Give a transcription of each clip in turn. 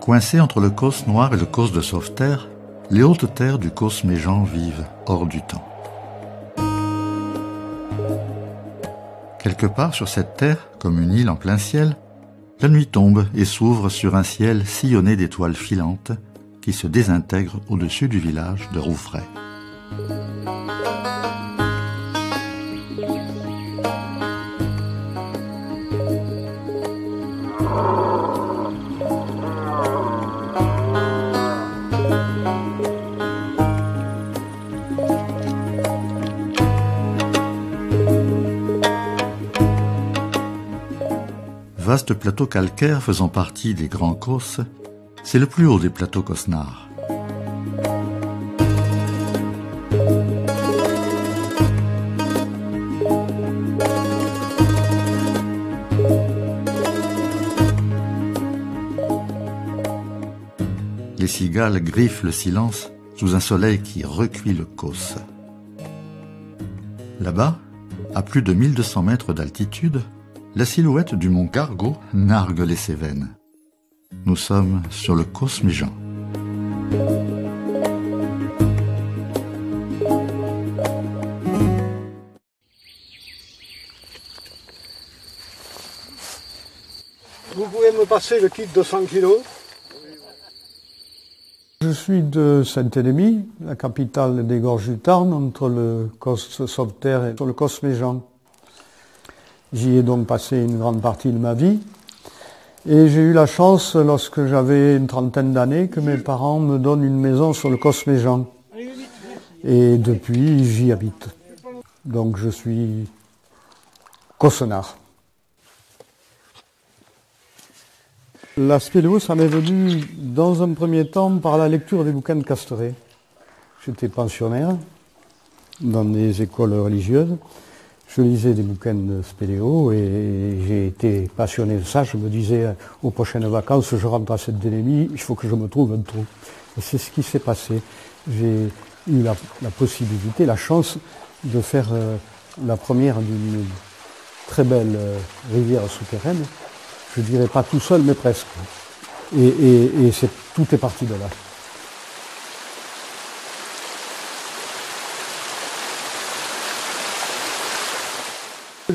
Coincés entre le Causse noir et le Causse de Sauveterre, les hautes terres du Causse Méjean vivent hors du temps. Quelque part sur cette terre, comme une île en plein ciel, la nuit tombe et s'ouvre sur un ciel sillonné d'étoiles filantes qui se désintègrent au-dessus du village de Rouvray. Vaste plateau calcaire faisant partie des Grands Causses, c'est le plus haut des plateaux cosnards. Les cigales griffent le silence sous un soleil qui recuit le Causse. Là-bas, à plus de 1200 mètres d'altitude, la silhouette du mont Gargot nargue les Cévennes. Nous sommes sur le Causse Méjean. Vous pouvez me passer le kit de 100 kilos? Je suis de Saint-Élémy, la capitale des Gorges du Tarn, entre le Causse Sauveterre et le Causse Méjean. J'y ai donc passé une grande partie de ma vie. Et j'ai eu la chance, lorsque j'avais une trentaine d'années, que mes parents me donnent une maison sur le Causse Méjean. Et depuis, j'y habite. Donc je suis caussenard. La spéléo, ça m'est venu dans un premier temps par la lecture des bouquins de Casteret. J'étais pensionnaire dans des écoles religieuses. Je lisais des bouquins de spéléo et j'ai été passionné de ça. Je me disais, aux prochaines vacances, je rentre à Saint-Élémy, il faut que je me trouve un trou. Et c'est ce qui s'est passé. J'ai eu la possibilité, la chance de faire la première d'une très belle rivière souterraine. Je dirais pas tout seul, mais presque. Et tout est parti de là.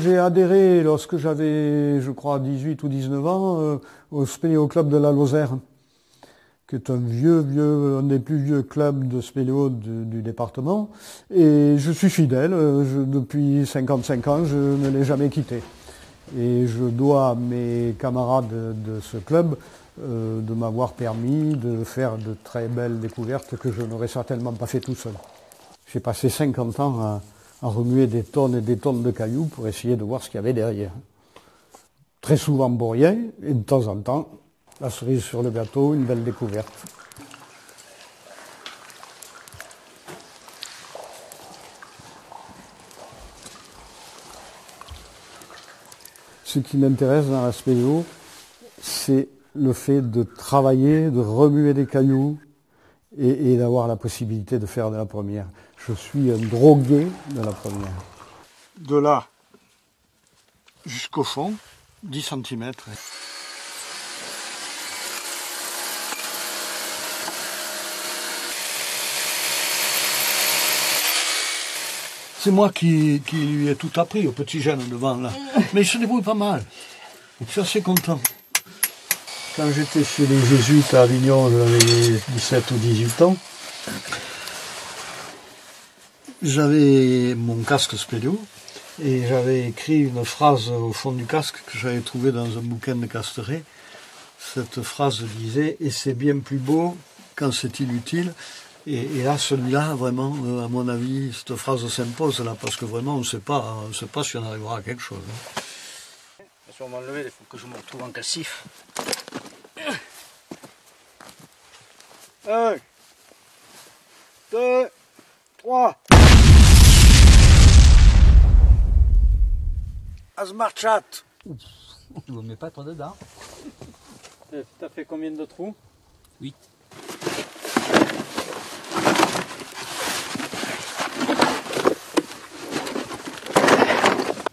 J'ai adhéré lorsque j'avais, je crois, 18 ou 19 ans, au Spéléo Club de la Lozère, qui est un un des plus vieux clubs de spéléo du département. Et je suis fidèle, depuis 55 ans, je ne l'ai jamais quitté. Et je dois à mes camarades de ce club de m'avoir permis de faire de très belles découvertes que je n'aurais certainement pas fait tout seul. J'ai passé 50 ans à remuer des tonnes et des tonnes de cailloux pour essayer de voir ce qu'il y avait derrière. Très souvent pour rien, et de temps en temps, la cerise sur le gâteau, une belle découverte. Ce qui m'intéresse dans la spéléo, c'est le fait de travailler, de remuer des cailloux et d'avoir la possibilité de faire de la première. Je suis un drogué de la première. De là jusqu'au fond, 10 cm. C'est moi qui lui ai tout appris au petit jeune devant là. Mais il se débrouille pas mal. Je suis assez content. Quand j'étais chez les Jésuites à Avignon, j'avais 17 ou 18 ans. J'avais mon casque spéléo et j'avais écrit une phrase au fond du casque que j'avais trouvée dans un bouquin de Casteret. Cette phrase disait « Et c'est bien plus beau quand c'est inutile ». Et là, celui-là, vraiment, à mon avis, cette phrase s'impose là, parce que vraiment, on ne sait pas si on arrivera à quelque chose. Je vais m'enlever, il faut que je me retrouve en cassif. 1, 2, 3. Azmarchat. Tu ne mets pas toi dedans. T'as fait combien de trous? 8.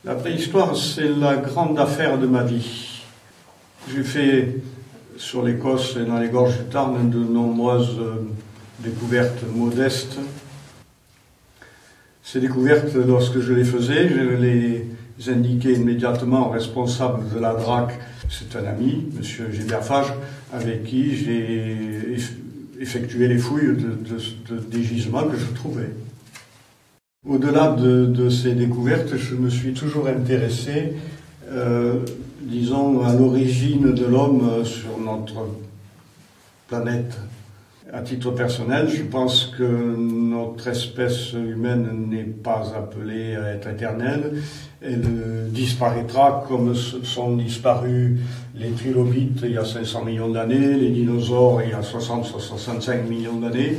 La préhistoire, c'est la grande affaire de ma vie. J'ai fait sur l'Écosse et dans les gorges du Tarn de nombreuses découvertes modestes. Ces découvertes, lorsque je les faisais, je les indiquais immédiatement au responsable de la DRAC. C'est un ami, M. Gilbert Fage, avec qui j'ai effectué les fouilles des gisements que je trouvais. Au-delà de ces découvertes, je me suis toujours intéressé, disons, à l'origine de l'homme sur notre planète. À titre personnel, je pense que notre espèce humaine n'est pas appelée à être éternelle. Elle disparaîtra comme sont disparus les trilobites il y a 500 millions d'années, les dinosaures il y a 60-65 millions d'années,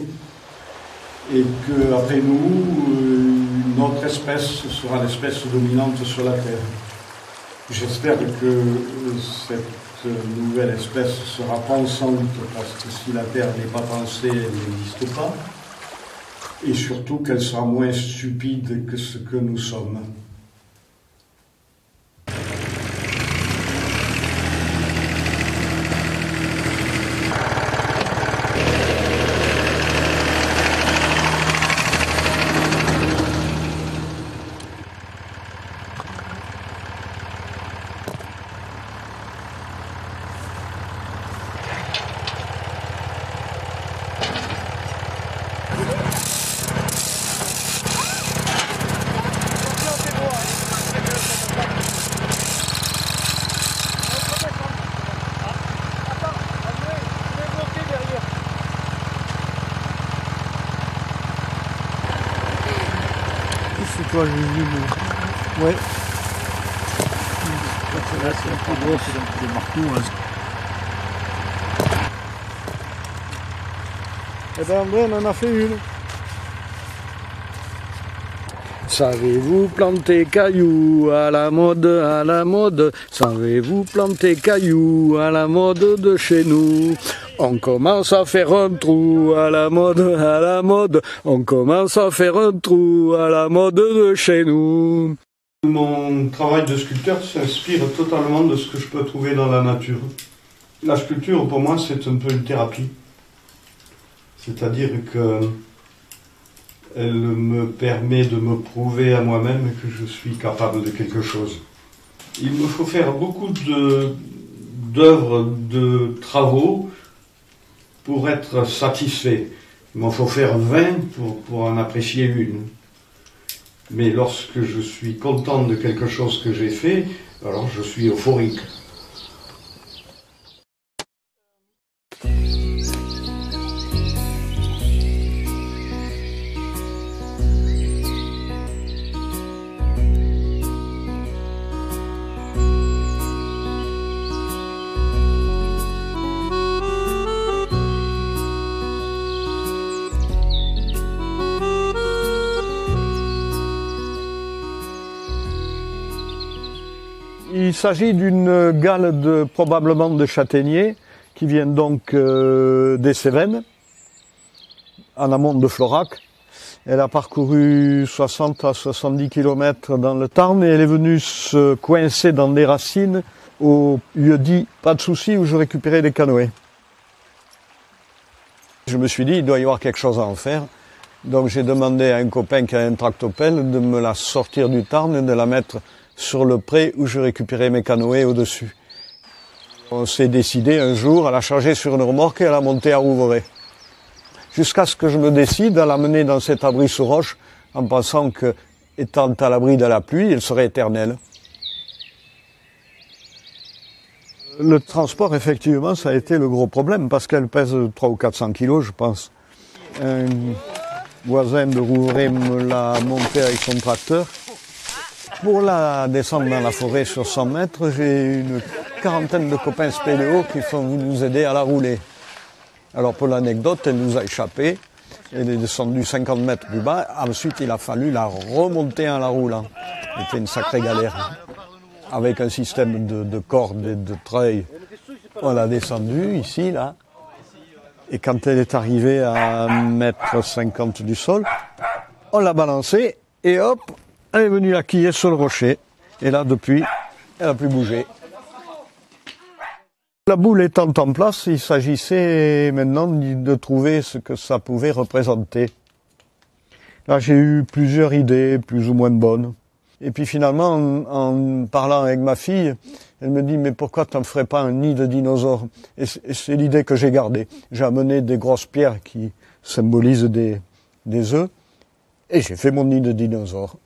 et qu'après nous, notre espèce sera l'espèce dominante sur la Terre. J'espère que cette nouvelle espèce sera pensante, parce que si la Terre n'est pas pensée, elle n'existe pas, et surtout qu'elle sera moins stupide que ce que nous sommes. C'est quoi, j'ai vu ouais. Là, c'est un peu gros, c'est un peu des marteaux. Eh bien, André, on en a fait une. Savez-vous planter cailloux à la mode, à la mode? Savez-vous planter cailloux à la mode de chez nous? On commence à faire un trou à la mode, à la mode. On commence à faire un trou à la mode de chez nous. Mon travail de sculpteur s'inspire totalement de ce que je peux trouver dans la nature. La sculpture, pour moi, c'est un peu une thérapie. C'est-à-dire que elle me permet de me prouver à moi-même que je suis capable de quelque chose. Il me faut faire beaucoup d'œuvres, de travaux pour être satisfait. Il m'en faut faire 20 pour en apprécier une. Mais lorsque je suis content de quelque chose que j'ai fait, alors je suis euphorique. Il s'agit d'une gale probablement de châtaigniers qui vient donc des Cévennes, en amont de Florac. Elle a parcouru 60 à 70 km dans le Tarn et elle est venue se coincer dans des racines au lieu-dit pas de souci où je récupérais des canoës. Je me suis dit, il doit y avoir quelque chose à en faire. Donc j'ai demandé à un copain qui a un tractopelle de me la sortir du Tarn et de la mettre sur le pré où je récupérais mes canoës au-dessus. On s'est décidé un jour à la charger sur une remorque et à la monter à Rouvray. Jusqu'à ce que je me décide à l'amener dans cet abri sous roche en pensant que, étant à l'abri de la pluie, elle serait éternelle. Le transport, effectivement, ça a été le gros problème parce qu'elle pèse 300 ou 400 kilos, je pense. Un voisin de Rouvray me l'a montée avec son tracteur. Pour la descendre dans la forêt sur 100 mètres, j'ai une quarantaine de copains spéléos qui sont venus nous aider à la rouler. Alors pour l'anecdote, elle nous a échappé, elle est descendue 50 mètres plus bas, ensuite il a fallu la remonter en la roulant. C'était une sacrée galère. Avec un système de cordes et de treuil, on l'a descendue ici, là, et quand elle est arrivée à 1,50 m du sol, on l'a balancée et hop, elle est venue la quiller sur le rocher. Et là, depuis, elle n'a plus bougé. La boule étant en place, il s'agissait maintenant de trouver ce que ça pouvait représenter. Là, j'ai eu plusieurs idées, plus ou moins bonnes. Et puis finalement, en parlant avec ma fille, elle me dit « Mais pourquoi tu ne ferais pas un nid de dinosaures ?» Et c'est l'idée que j'ai gardée. J'ai amené des grosses pierres qui symbolisent des œufs, et j'ai fait mon nid de dinosaures.